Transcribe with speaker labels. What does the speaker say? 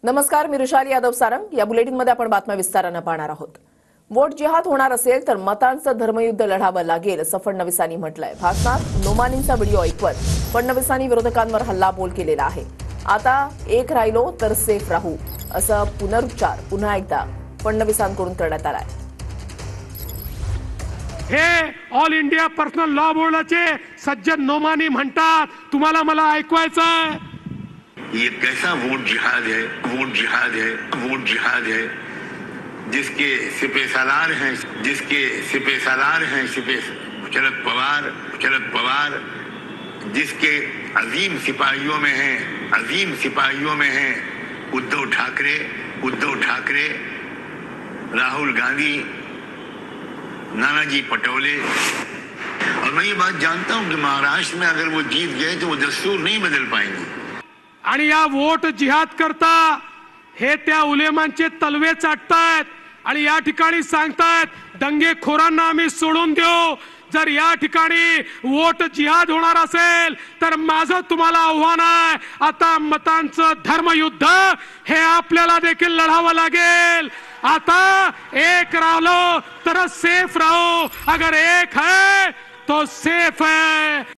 Speaker 1: नमस्कार, मी रुशाली यादव सारंग। या बुलेटिनमध्ये आपण बातम्या विस्ताराने पाहणार आहोत। वोट जिहाद होणार असेल तर मतांचं धर्मयुद्ध लढावं लागेल असं फडणवीसांनी म्हटलंय। भाषणात नोमानींचा व्हिडिओ ऐकवत फडणवीसांनी विरोधकांवर हल्लाबोल केलेला आहे। आता एक राहिलो तर सेफ राहू असं पुनरुच्चार पुन्हा एकदा फडणवीसांकडून करण्यात आलाय।
Speaker 2: हे ऑल इंडिया पर्सनल लॉ बोर्डाचे सज्जन नोमानी म्हणतात, तुम्हाला मला ऐकवायचं आहे।
Speaker 3: ये कैसा वोट जिहाद है, वोट जिहाद है, वोट जिहाद है, जिसके सिपे सालार हैं, शरद पवार, जिसके अजीम सिपाहियों में हैं उद्धव ठाकरे, राहुल गांधी, नानाजी पटोले। और मैं ये बात जानता हूं कि महाराष्ट्र में अगर वो जीत गए तो वो दस्तूर नहीं बदल पाएंगे।
Speaker 2: आणि या वोट जिहाद करता हे त्या उलेमांचे तलवे चाटतायत आणि या ठिकाणी सांगतायत दंगेखोरांना आम्ही सोडून देऊ। जर या ठिकाणी वोट जिहाद होणार असेल तर माझं तुम्हाला आव्हान आहे, आता मतांचं धर्मयुद्ध हे आपल्याला देखील लढावं लागेल। आता एक राहिलो तर सेफ राहू, अगर एक है तो सेफ है।